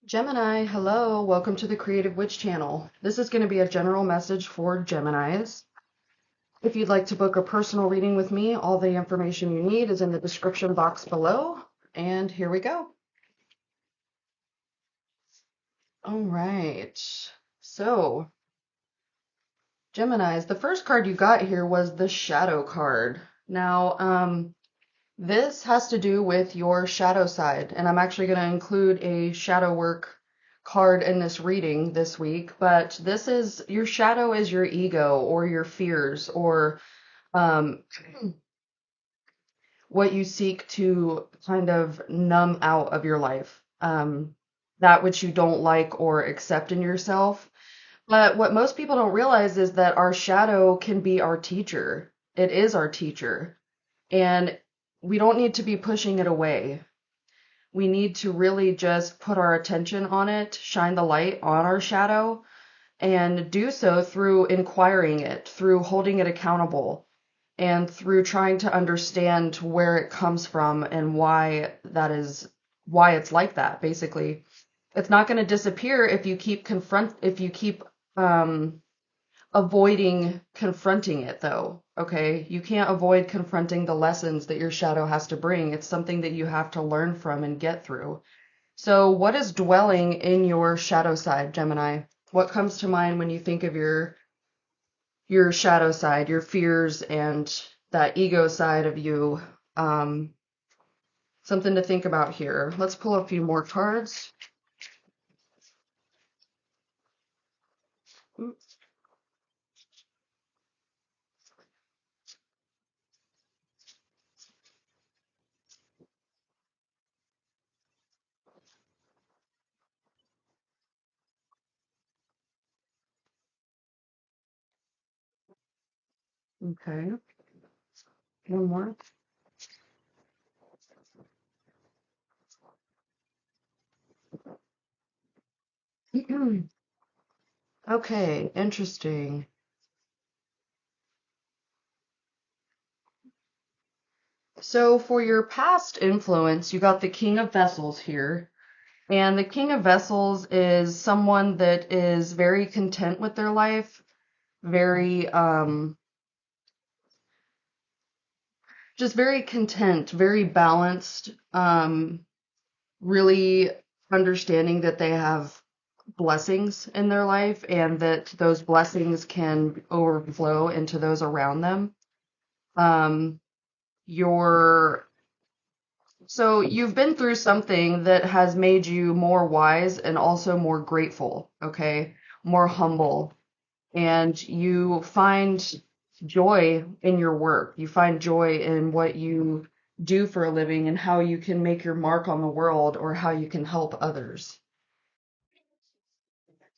Gemini, hello, welcome to the Creative Witch channel. This is going to be a general message for Geminis. If you'd like to book a personal reading with me, all the information you need is in the description box below. And here we go. All right. So, Geminis, the first card you got here was the Shadow card. Now, this has to do with your shadow side, and I'm actually going to include a shadow work card in this reading this week, but this is your shadow is your ego or your fears or um, what you seek to kind of numb out of your life, that which you don't like or accept in yourself. But what most people don't realize is that our shadow can be our teacher. It is our teacher, and we don't need to be pushing it away. We need to really just put our attention on it, shine the light on our shadow, and do so through inquiring it, through holding it accountable, and through trying to understand where it comes from and why it's like that, basically. It's not going to disappear if you keep um avoiding confronting it, though. Okay, you can't avoid confronting the lessons that your shadow has to bring. It's something that you have to learn from and get through. So what is dwelling in your shadow side, Gemini? What comes to mind when you think of your shadow side, your fears and that ego side of you? um Something to think about here. Let's pull a few more cards. Okay, one more. Okay, interesting. So for your past influence, you got the King of Vessels here. And the King of Vessels is someone that is very content with their life, very just very content, very balanced, really understanding that they have blessings in their life and that those blessings can overflow into those around them. Um, your So you've been through something that has made you more wise and also more grateful, okay? More humble. And you find joy in your work. You find joy in what you do for a living and how you can make your mark on the world or how you can help others.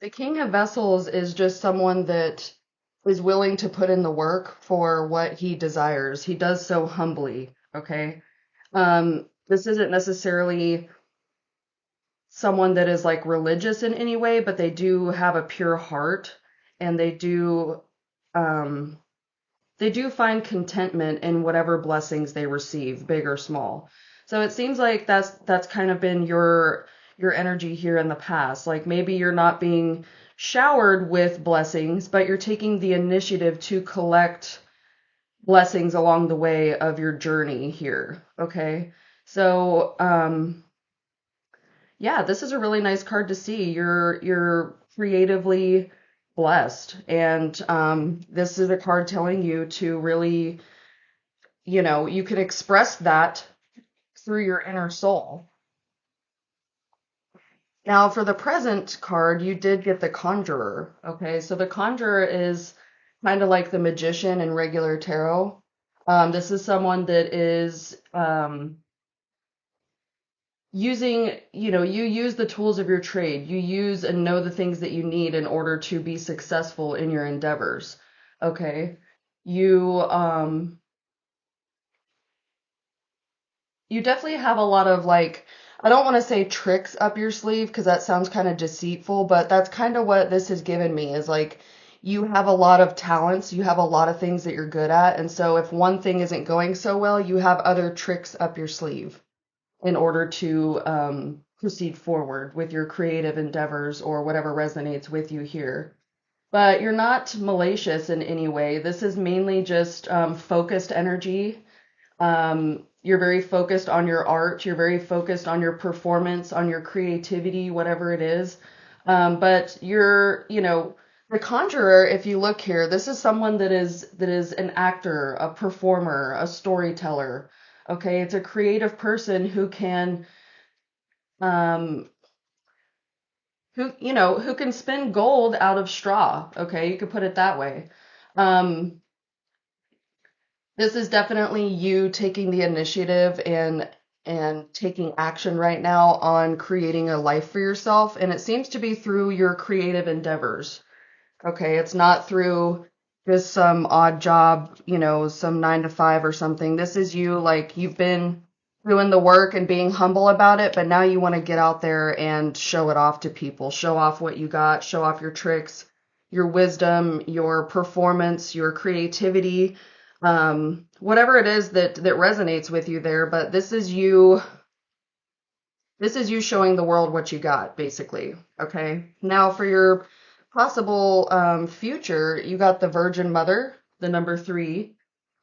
The King of Vessels is just someone that is willing to put in the work for what he desires. He does so humbly, okay? This isn't necessarily someone that is like religious in any way, but they do have a pure heart and um they do find contentment in whatever blessings they receive, big or small. So it seems like that's kind of been your energy here in the past. Like maybe you're not being showered with blessings, but you're taking the initiative to collect blessings along the way of your journey here. Okay. So, yeah, this is a really nice card to see. You're creatively blessed, and this is a card telling you to really, you can express that through your inner soul. Now, for the present card, you did get the Conjurer. Okay, so the Conjurer is kind of like the Magician in regular tarot. This is someone that is you use the tools of your trade. You use and know the things that you need in order to be successful in your endeavors. Okay. You you definitely have a lot of like, I don't want to say tricks up your sleeve because that sounds kind of deceitful, but that's kind of what this has given me is like you have a lot of talents, you have a lot of things that you're good at. And so if one thing isn't going so well, you have other tricks up your sleeve in order to proceed forward with your creative endeavors or whatever resonates with you here. But you're not malicious in any way. This is mainly just focused energy. You're very focused on your art. You're very focused on your performance, on your creativity, whatever it is. But the conjurer, if you look here, this is someone that is an actor, a performer, a storyteller. Okay, it's a creative person who can um, who can spin gold out of straw. Okay, you could put it that way. Um, this is definitely you taking the initiative and taking action right now on creating a life for yourself, and it seems to be through your creative endeavors. Okay, it's not through just some odd job, some 9 to 5 or something. This is you, like you've been doing the work and being humble about it, but now you want to get out there and show it off to people. Show off what you got, show off your tricks, your wisdom, your performance, your creativity, whatever it is that resonates with you there. But this is you showing the world what you got, basically. Okay. Now, for your possible future, you got the Virgin Mother, the number 3.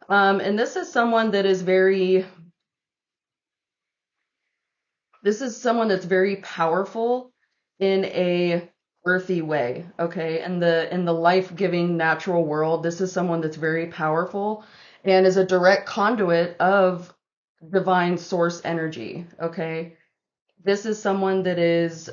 And this is someone that's very powerful in a earthy way. Okay. In the life-giving natural world, this is someone that's very powerful and is a direct conduit of divine source energy. Okay. This is someone that is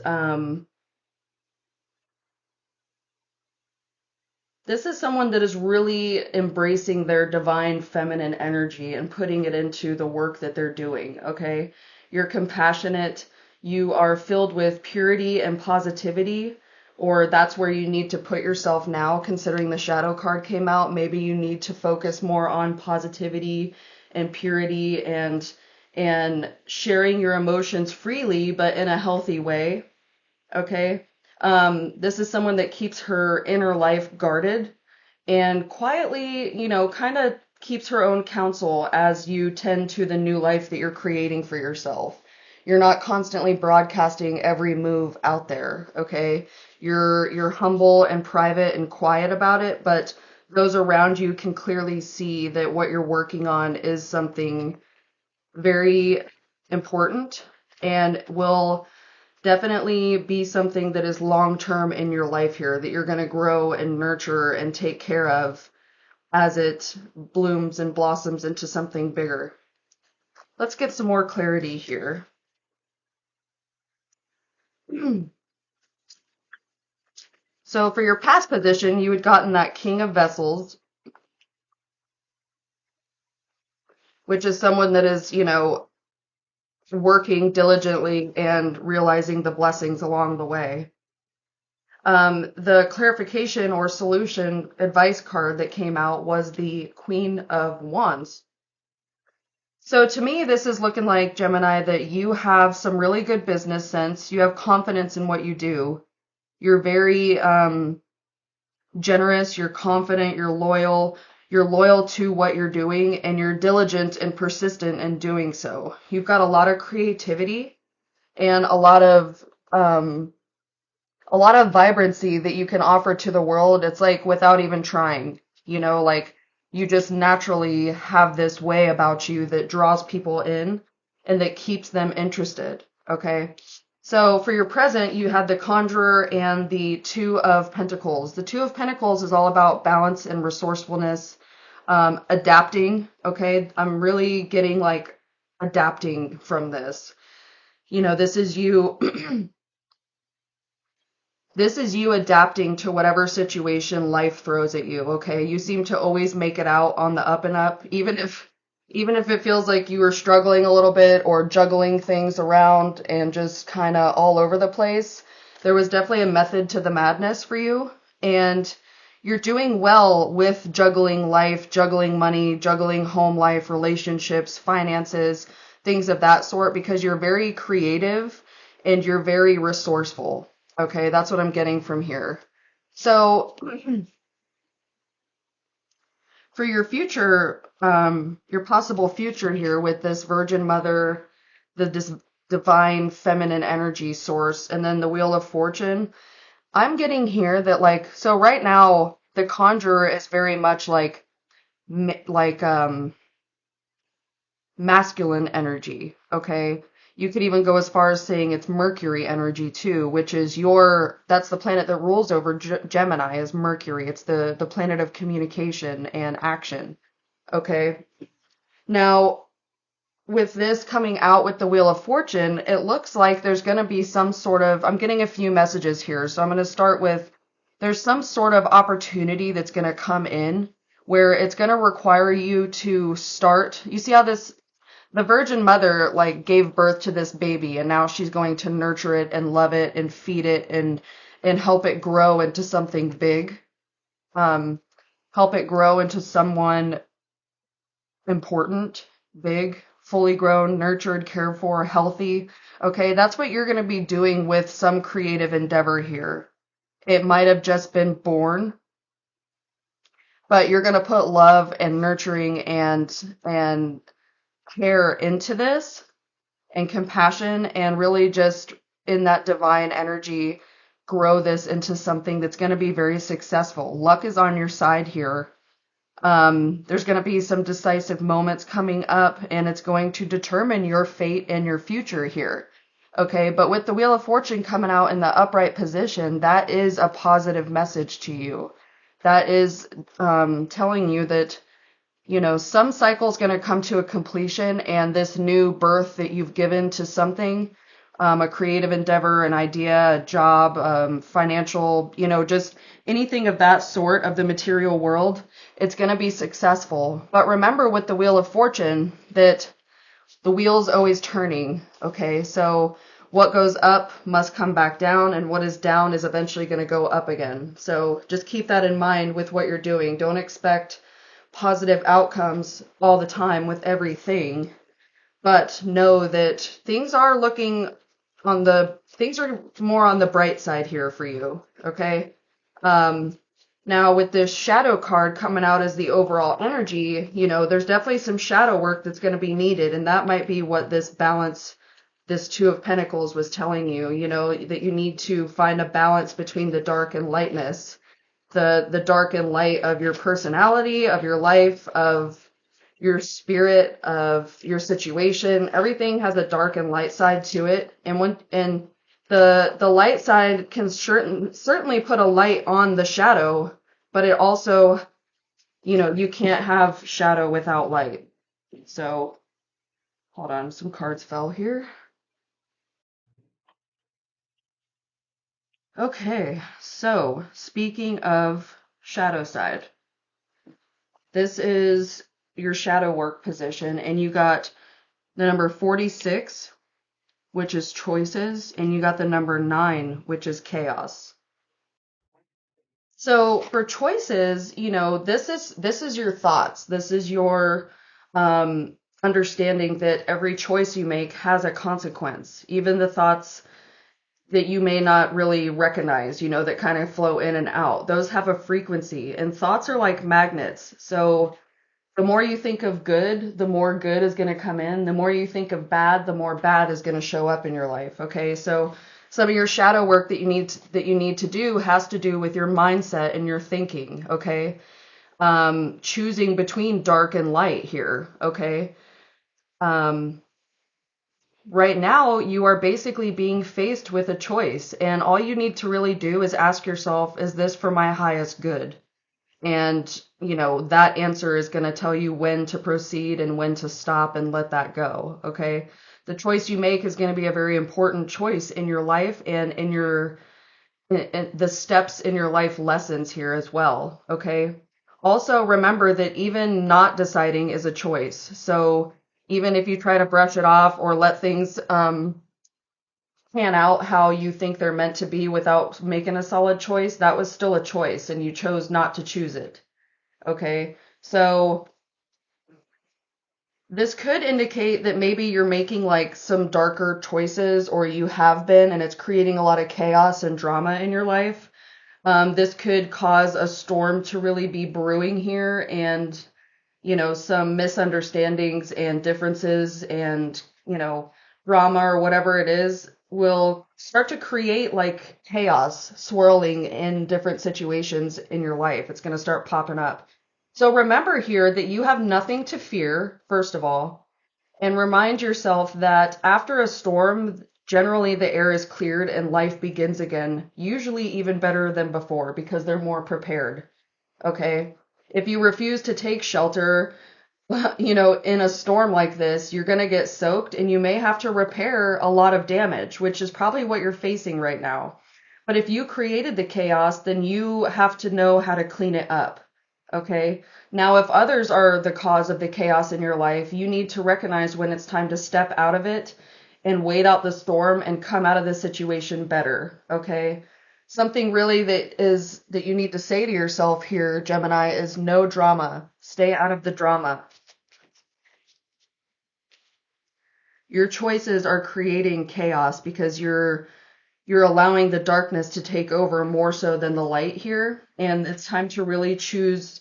really embracing their divine feminine energy and putting it into the work that they're doing, okay? You're compassionate, you are filled with purity and positivity, or that's where you need to put yourself now, considering the shadow card came out. Maybe you need to focus more on positivity and purity and sharing your emotions freely, but in a healthy way. Okay. This is someone that keeps her inner life guarded and quietly, kind of keeps her own counsel as you tend to the new life that you're creating for yourself. You're not constantly broadcasting every move out there, okay? You're humble and private and quiet about it, but those around you can clearly see that what you're working on is something very important and will definitely be something that is long term in your life here, that you're going to grow and nurture and take care of as it blooms and blossoms into something bigger. Let's get some more clarity here. So for your past position, you had gotten that King of Vessels, which is someone that is, working diligently and realizing the blessings along the way. The clarification or solution advice card that came out was the Queen of Wands. So to me, this is looking like, Gemini, that you have some really good business sense. You have confidence in what you do. You're very generous. You're confident. You're loyal. You're loyal to what you're doing, and you're diligent and persistent in doing so. You've got a lot of creativity and a lot of vibrancy that you can offer to the world. It's like without even trying, like you just naturally have this way about you that draws people in and that keeps them interested. Okay. So for your present, you had the Conjurer and the Two of Pentacles. The Two of Pentacles is all about balance and resourcefulness, adapting. Okay. I'm really getting like adapting from this. This is you. This is you adapting to whatever situation life throws at you, okay? You seem to always make it out on the up and up, even if it feels like you are struggling a little bit or juggling things around and just kind of all over the place. There was definitely a method to the madness for you, and you're doing well with juggling life, juggling money, juggling home life, relationships, finances, things of that sort, because you're very creative and you're very resourceful. Okay, that's what I'm getting from here. So for your future, your possible future here with this Virgin Mother, this divine feminine energy source, and then the Wheel of Fortune, I'm getting here that like, so right now the Conjurer is very much like masculine energy, okay? You could even go as far as saying it's Mercury energy too, which is that's the planet that rules over Gemini is Mercury. It's the planet of communication and action, okay? Now, with this coming out with the Wheel of Fortune, it looks like there's going to be some sort of, I'm getting a few messages here. So I'm going to start with, there's some sort of opportunity that's going to come in where it's going to require you to start. You see how the Virgin Mother like gave birth to this baby, and now she's going to nurture it and love it and feed it and help it grow into something big. Help it grow into someone important, big, fully grown, nurtured, cared for, healthy. Okay, that's what you're going to be doing with some creative endeavor here. It might have just been born, but you're going to put love and nurturing and care into this and compassion and really just in that divine energy grow this into something that's going to be very successful. Luck is on your side here. There's going to be some decisive moments coming up, and it's going to determine your fate and your future here. Okay, but with the Wheel of Fortune coming out in the upright position, that is a positive message to you. That is telling you that, you know, some cycle is going to come to a completion, and this new birth that you've given to something, a creative endeavor, an idea, a job, financial, you know, just anything of that sort of the material world, it's going to be successful. But remember with the Wheel of Fortune that the wheel's always turning, okay? So what goes up must come back down, and what is down is eventually going to go up again. So just keep that in mind with what you're doing. Don't expect positive outcomes all the time with everything, but know that things are more on the bright side here for you, okay? Now with this shadow card coming out as the overall energy, you know, there's definitely some shadow work that's going to be needed, and that might be what this balance, this Two of Pentacles was telling you, you know, that you need to find a balance between the dark and lightness, the dark and light of your personality, of your life, of your spirit, of your situation. Everything has a dark and light side to it, and the light side can certainly put a light on the shadow, but it also, you know, you can't have shadow without light. So hold on, some cards fell here. Okay, so speaking of shadow side, this is your shadow work position, and you got the number 46, which is choices, and you got the number 9, which is chaos. So for choices, you know, this is your thoughts. This is your understanding that every choice you make has a consequence. Even the thoughts that you may not really recognize, you know, that kind of flow in and out. Those have a frequency, and thoughts are like magnets. So the more you think of good, the more good is going to come in. The more you think of bad, the more bad is going to show up in your life. Okay, so some of your shadow work that you need to do has to do with your mindset and your thinking. Okay, choosing between dark and light here. Okay, right now you are basically being faced with a choice, and all you need to really do is ask yourself, is this for my highest good? And, you know, that answer is going to tell you when to proceed and when to stop and let that go, okay? The choice you make is going to be a very important choice in your life and in the steps in your life lessons here as well, okay? Also, remember that even not deciding is a choice. So even if you try to brush it off or let things plan out how you think they're meant to be without making a solid choice, that was still a choice, and you chose not to choose it. Okay, so this could indicate that maybe you're making like some darker choices, or you have been, and it's creating a lot of chaos and drama in your life. This could cause a storm to really be brewing here, and some misunderstandings and differences and, drama or whatever it is will start to create like chaos swirling in different situations in your life. It's going to start popping up. So remember here that you have nothing to fear, first of all, and remind yourself that after a storm, generally the air is cleared and life begins again, usually even better than before because they're more prepared. Okay? If you refuse to take shelter, in a storm like this, you're going to get soaked and you may have to repair a lot of damage, which is probably what you're facing right now. But if you created the chaos, then you have to know how to clean it up. Okay? Now, if others are the cause of the chaos in your life, you need to recognize when it's time to step out of it and wait out the storm and come out of the situation better. Okay? Something really that you need to say to yourself here, Gemini, is no drama. Stay out of the drama. Your choices are creating chaos because you're allowing the darkness to take over more so than the light here. And it's time to really choose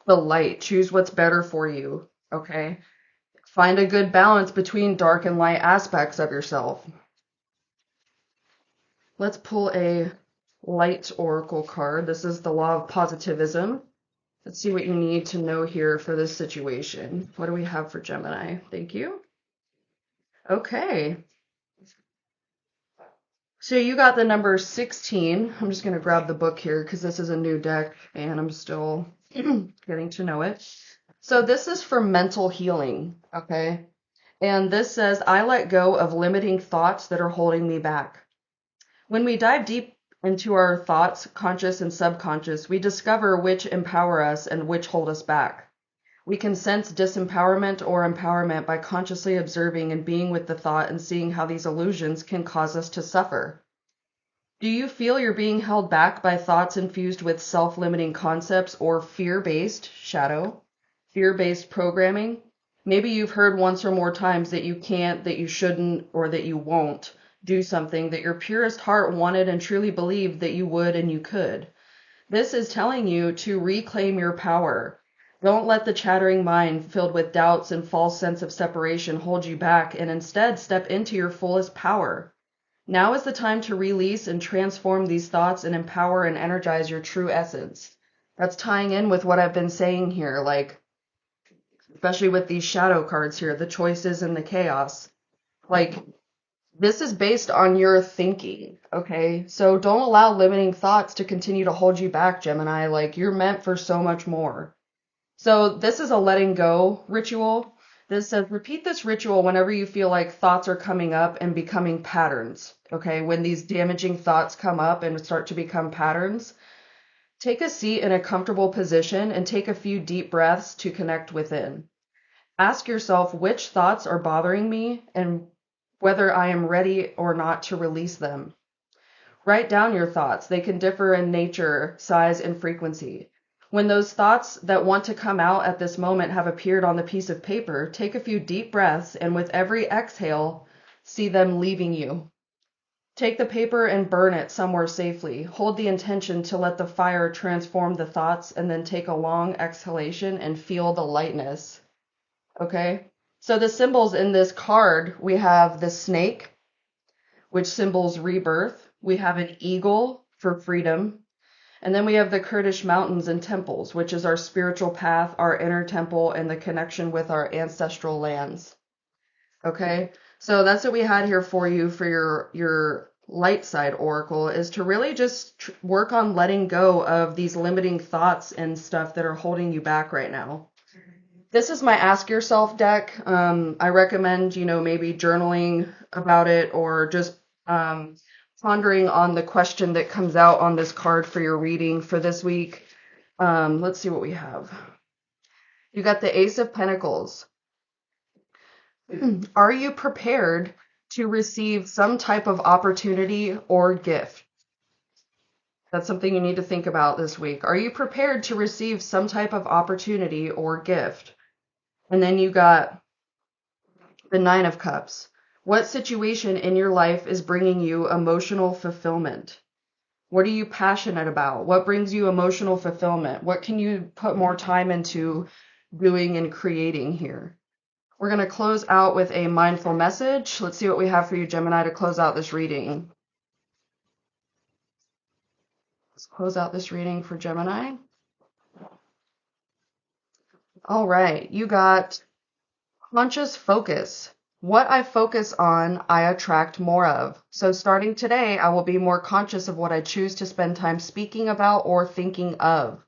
the light. Choose what's better for you. Okay? Find a good balance between dark and light aspects of yourself. Let's pull a light oracle card. This is the law of positivism. Let's see what you need to know here for this situation. What do we have for Gemini? Thank you. Okay. So you got the number 16. I'm just going to grab the book here because this is a new deck and I'm still getting to know it. So this is for mental healing, okay? And this says, I let go of limiting thoughts that are holding me back. When we dive deep into our thoughts, conscious and subconscious, we discover which empower us and which hold us back. We can sense disempowerment or empowerment by consciously observing and being with the thought and seeing how these illusions can cause us to suffer. Do you feel you're being held back by thoughts infused with self-limiting concepts or fear-based shadow, fear-based programming? Maybe you've heard once or more times that you can't, that you shouldn't, or that you won't do something that your purest heart wanted and truly believed that you would and you could. This is telling you to reclaim your power. Don't let the chattering mind filled with doubts and false sense of separation hold you back, and instead step into your fullest power. Now is the time to release and transform these thoughts and empower and energize your true essence. That's tying in with what I've been saying here, like, especially with these shadow cards here, the choices and the chaos. Like, this is based on your thinking, okay? So don't allow limiting thoughts to continue to hold you back, Gemini. Like, you're meant for so much more. So this is a letting go ritual. This says, repeat this ritual whenever you feel like thoughts are coming up and becoming patterns, okay? When these damaging thoughts come up and start to become patterns, take a seat in a comfortable position and take a few deep breaths to connect within. Ask yourself which thoughts are bothering me and whether I am ready or not to release them. Write down your thoughts. They can differ in nature, size, and frequency. When those thoughts that want to come out at this moment have appeared on the piece of paper, take a few deep breaths, and with every exhale, see them leaving you. Take the paper and burn it somewhere safely. Hold the intention to let the fire transform the thoughts, and then take a long exhalation and feel the lightness. Okay? So the symbols in this card, we have the snake, which symbols rebirth. We have an eagle for freedom. And then we have the Kurdish mountains and temples, which is our spiritual path, our inner temple, and the connection with our ancestral lands. Okay? So that's what we had here for you for your light side oracle, is to really just work on letting go of these limiting thoughts and stuff that are holding you back right now. This is my Ask Yourself deck. I recommend, maybe journaling about it or just pondering on the question that comes out on this card for your reading for this week. Let's see what we have. You got the Ace of Pentacles. Are you prepared to receive some type of opportunity or gift? That's something you need to think about this week. Are you prepared to receive some type of opportunity or gift? And then you got the Nine of Cups. What situation in your life is bringing you emotional fulfillment? What are you passionate about? What brings you emotional fulfillment? What can you put more time into doing and creating here? We're going to close out with a mindful message. Let's see what we have for you, Gemini, to close out this reading. Let's close out this reading for Gemini. All right, you got conscious focus. What I focus on, I attract more of. So starting today, I will be more conscious of what I choose to spend time speaking about or thinking of.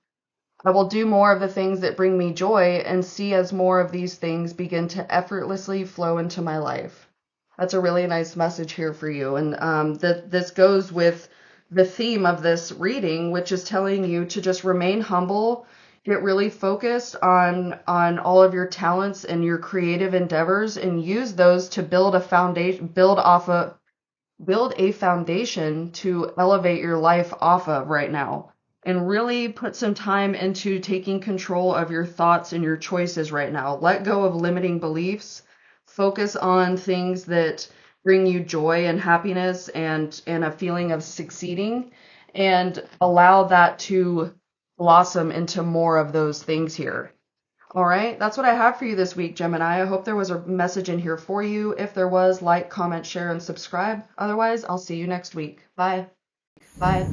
I will do more of the things that bring me joy and see as more of these things begin to effortlessly flow into my life. That's a really nice message here for you. And this goes with the theme of this reading, which is telling you to just remain humble, get really focused on all of your talents and your creative endeavors, and use those to build a foundation, build a foundation to elevate your life off of right now. And really put some time into taking control of your thoughts and your choices right now. Let go of limiting beliefs. Focus on things that bring you joy and happiness and a feeling of succeeding, and allow that to blossom into more of those things here. All right, that's what I have for you this week, Gemini. I hope there was a message in here for you. If there was, like, comment, share, and subscribe. Otherwise, I'll see you next week. Bye. Bye.